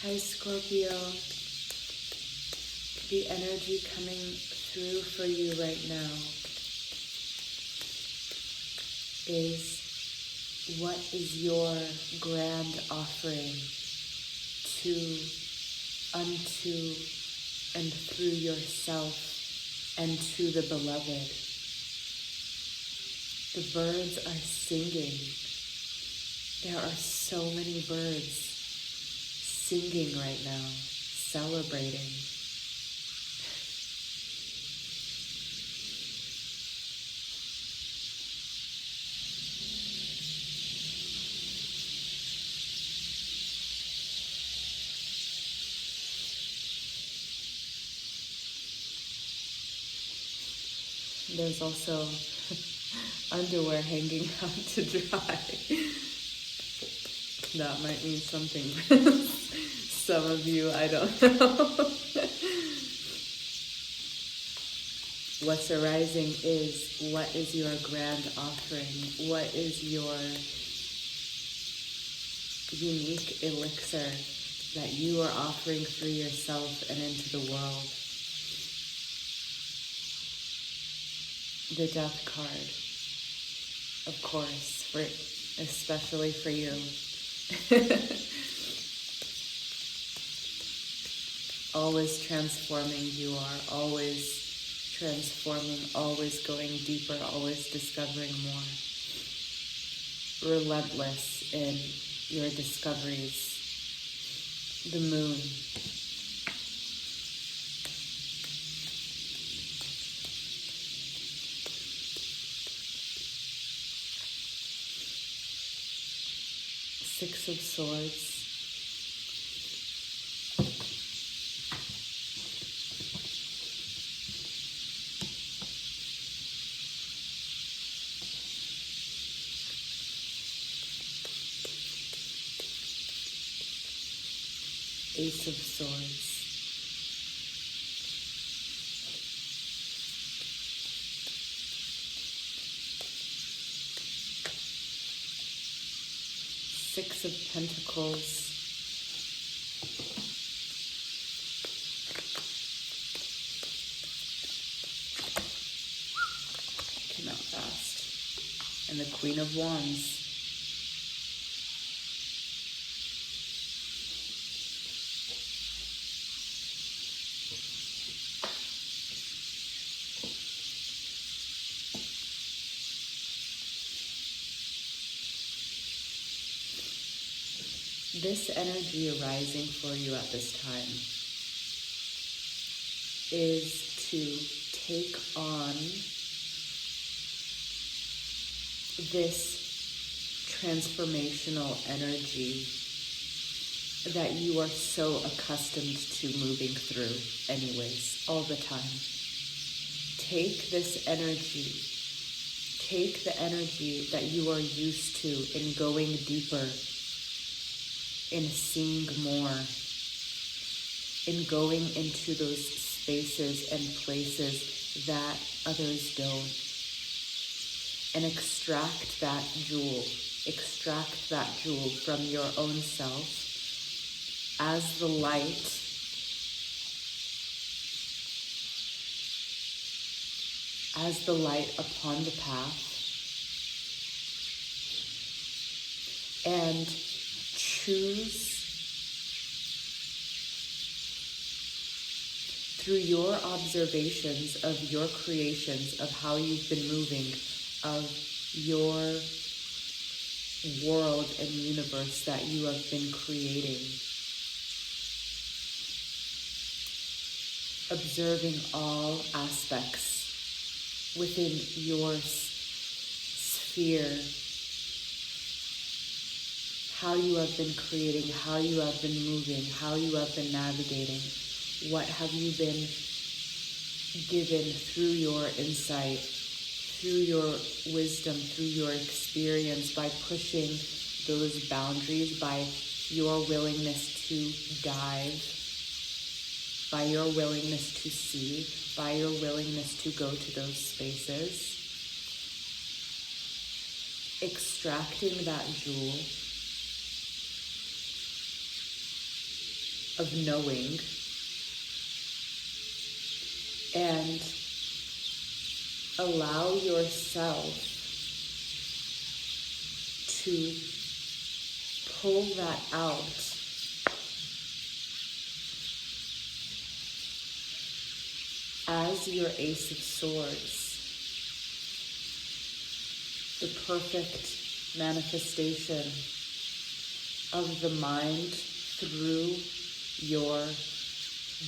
Hi Scorpio, the energy coming through for you right now is, what is your grand offering to, unto, and through yourself and to the beloved? The birds are singing. There are so many birds singing right now, celebrating. There's also underwear hanging out to dry. That might mean something for some of you, I don't know. What's arising is, what is your grand offering? What is your unique elixir that you are offering through yourself and into the world? The Death card, of course, especially for you. Always transforming, you are always transforming, always going deeper, always discovering more. Relentless in your discoveries. The moon. Six of Swords. Ace of Swords. Six of Pentacles. Came out fast. And the Queen of Wands. This energy arising for you at this time is to take on this transformational energy that you are so accustomed to moving through anyways, all the time. Take this energy, take the energy that you are used to in going deeper, in seeing more, in going into those spaces and places that others don't, and extract that jewel from your own self as the light upon the path, and choose through your observations of your creations, of how you've been moving, of your world and universe that you have been creating, observing all aspects within your sphere, how you have been creating, how you have been moving, how you have been navigating, what have you been given through your insight, through your wisdom, through your experience, by pushing those boundaries, by your willingness to dive, by your willingness to see, by your willingness to go to those spaces, extracting that jewel, of knowing, and allow yourself to pull that out as your Ace of Swords, the perfect manifestation of the mind through your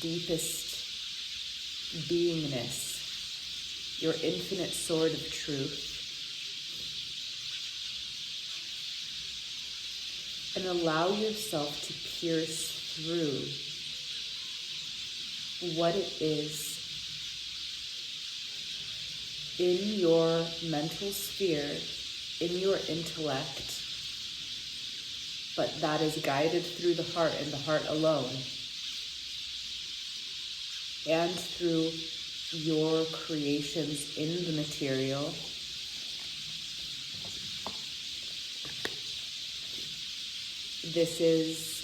deepest beingness, your infinite sword of truth. And allow yourself to pierce through what it is in your mental sphere, in your intellect, but that is guided through the heart and the heart alone, and through your creations in the material. This is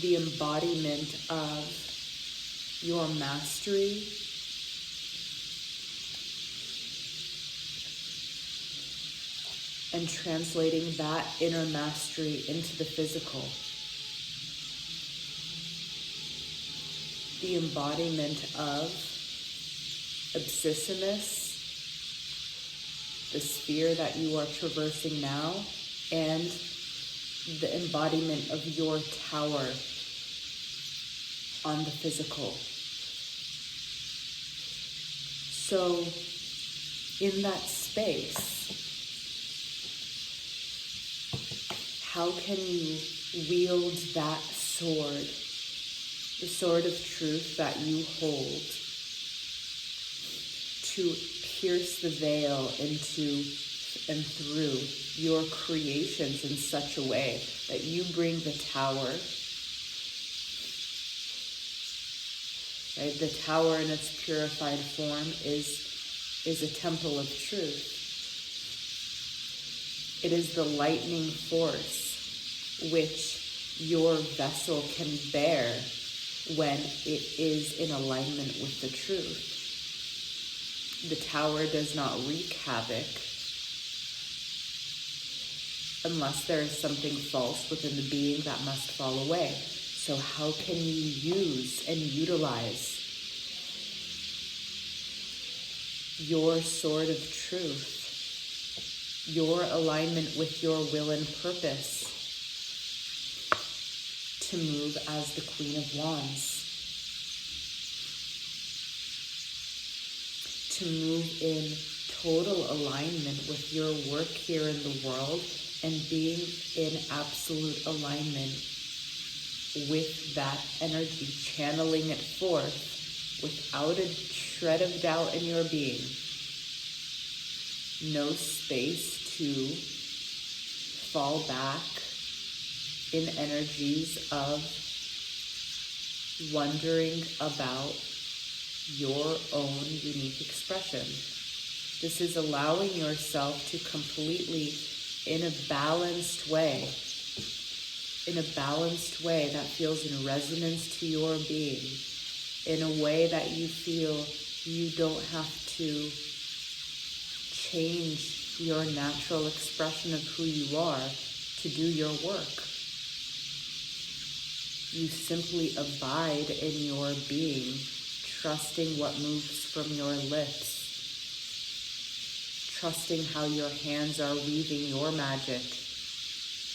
the embodiment of your mastery and translating that inner mastery into the physical. The embodiment of Abyssinus, the sphere that you are traversing now, and the embodiment of your tower on the physical. So, in that space, how can you wield that sword, the sword of truth that you hold, to pierce the veil into and through your creations in such a way that you bring the tower, right? The tower in its purified form is a temple of truth. It is the lightning force which your vessel can bear when it is in alignment with the truth. The tower does not wreak havoc unless there is something false within the being that must fall away. So how can you use and utilize your sword of truth, your alignment with your will and purpose, to move as the Queen of Wands, to move in total alignment with your work here in the world and being in absolute alignment with that energy, channeling it forth without a shred of doubt in your being. No space to fall back in energies of wondering about your own unique expression. This is allowing yourself to completely, in a balanced way that feels in resonance to your being, in a way that you feel you don't have to change your natural expression of who you are to do your work. You simply abide in your being, trusting what moves from your lips, trusting how your hands are weaving your magic,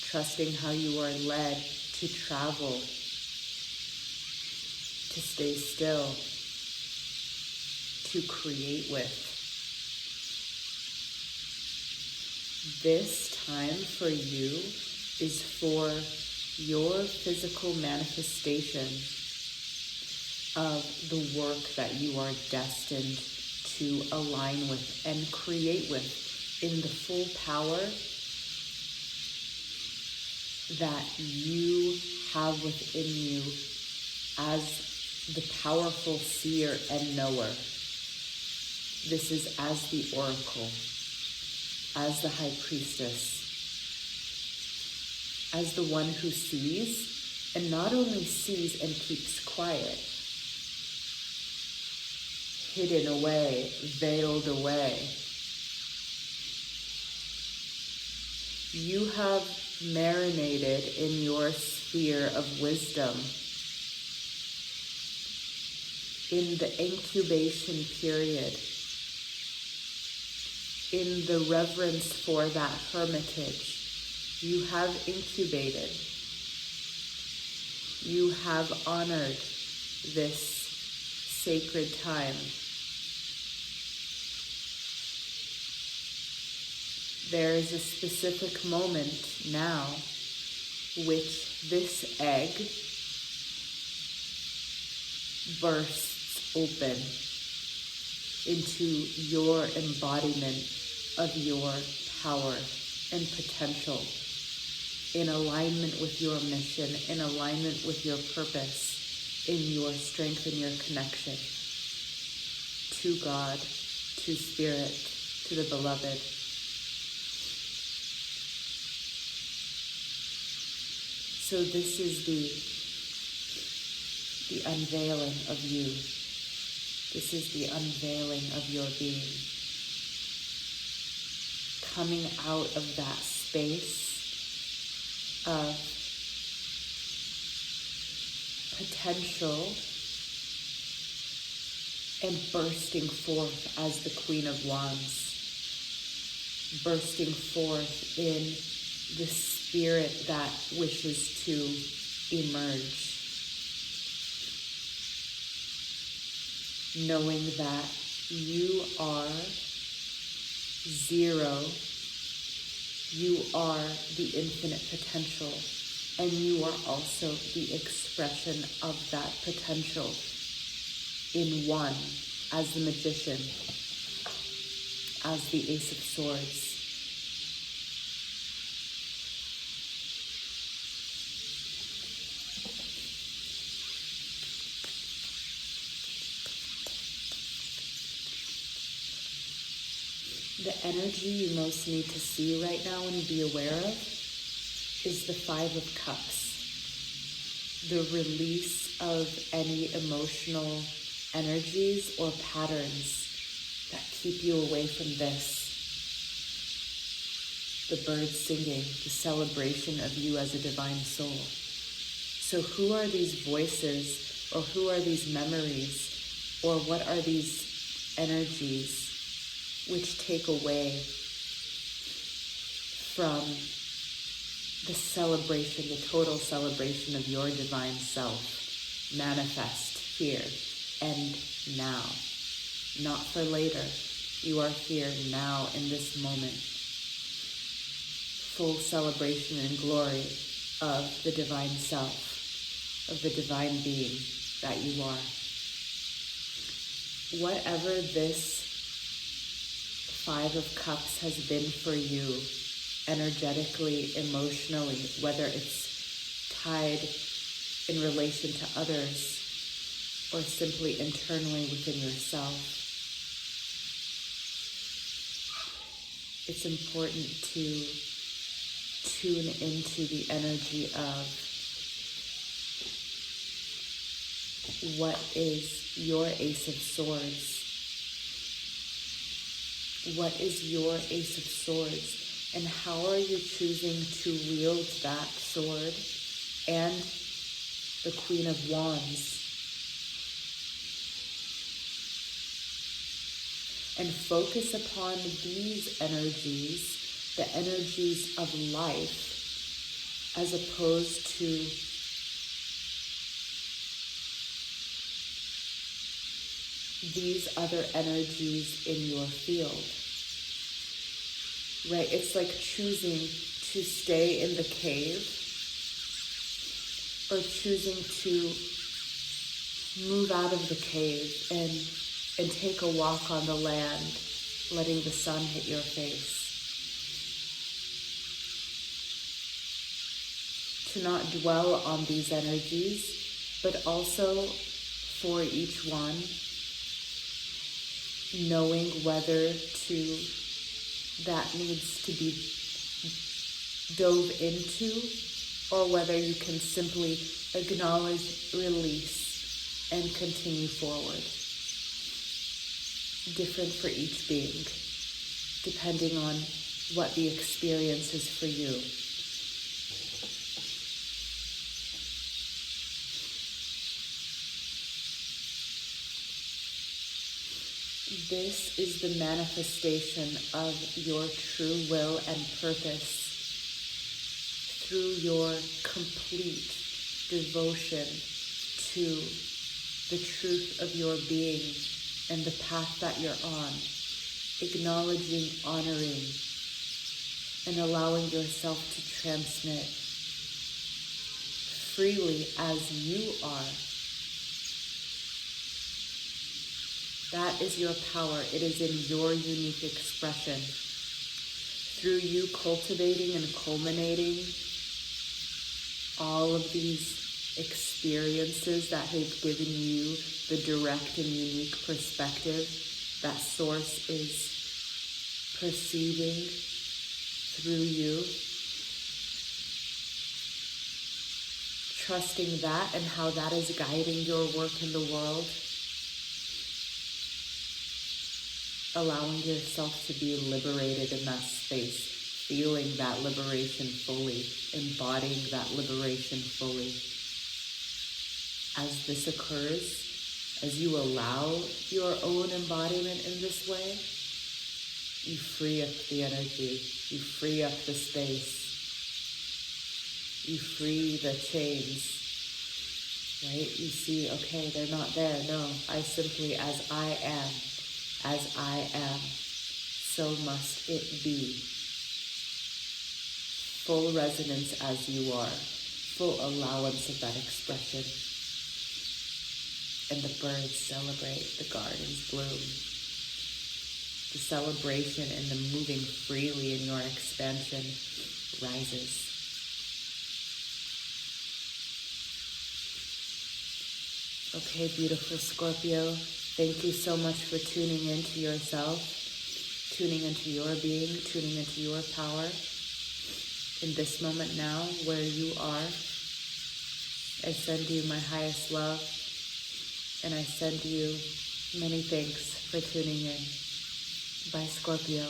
trusting how you are led to travel, to stay still, to create with. This time for you is for your physical manifestation of the work that you are destined to align with and create with in the full power that you have within you as the powerful seer and knower. This is as the oracle, as the high priestess, as the one who sees and not only sees and keeps quiet, hidden away, veiled away, you have marinated in your sphere of wisdom in the incubation period, in the reverence for that hermitage. You have incubated. You have honored this sacred time. There is a specific moment now which this egg bursts open into your embodiment of your power and potential, in alignment with your mission, in alignment with your purpose, in your strength and your connection to God, to Spirit, to the Beloved. So this is the unveiling of you. This is the unveiling of your being. Coming out of that space of potential and bursting forth as the Queen of Wands. Bursting forth in the spirit that wishes to emerge. Knowing that you are zero, you are the infinite potential, and you are also the expression of that potential in one, as the magician, as the Ace of Swords. The energy you most need to see right now and be aware of is the Five of Cups. The release of any emotional energies or patterns that keep you away from this. The birds singing, the celebration of you as a divine soul. So who are these voices, or who are these memories, or what are these energies which take away from the celebration, the total celebration of your divine self, manifest here and now, not for later. You are here now in this moment, full celebration and glory of the divine self, of the divine being that you are. Whatever this Five of Cups has been for you, energetically, emotionally, whether it's tied in relation to others or simply internally within yourself, it's important to tune into the energy of what is your Ace of Swords. What is your Ace of Swords, and how are you choosing to wield that sword and the Queen of Wands and focus upon these energies, the energies of life, as opposed to these other energies in your field, right? It's like choosing to stay in the cave or choosing to move out of the cave and take a walk on the land, letting the sun hit your face. To not dwell on these energies, but also for each one, knowing whether that needs to be dove into or whether you can simply acknowledge, release, and continue forward. Different for each being, depending on what the experience is for you. This is the manifestation of your true will and purpose through your complete devotion to the truth of your being and the path that you're on, acknowledging, honoring, and allowing yourself to transmit freely as you are. That is your power. It is in your unique expression. Through you cultivating and culminating all of these experiences that have given you the direct and unique perspective that Source is perceiving through you. Trusting that and how that is guiding your work in the world. Allowing yourself to be liberated in that space, feeling that liberation fully, embodying that liberation fully. As this occurs, as you allow your own embodiment in this way, you free up the energy, you free up the space, you free the chains, right? You see, okay, they're not there. No, I simply, as I am, so must it be. Full resonance as you are, full allowance of that expression. And the birds celebrate, the gardens bloom. The celebration and the moving freely in your expansion rises. Okay, beautiful Scorpio, thank you so much for tuning into yourself, tuning into your being, tuning into your power. In this moment now, where you are, I send you my highest love, and I send you many thanks for tuning in. Bye, Scorpio.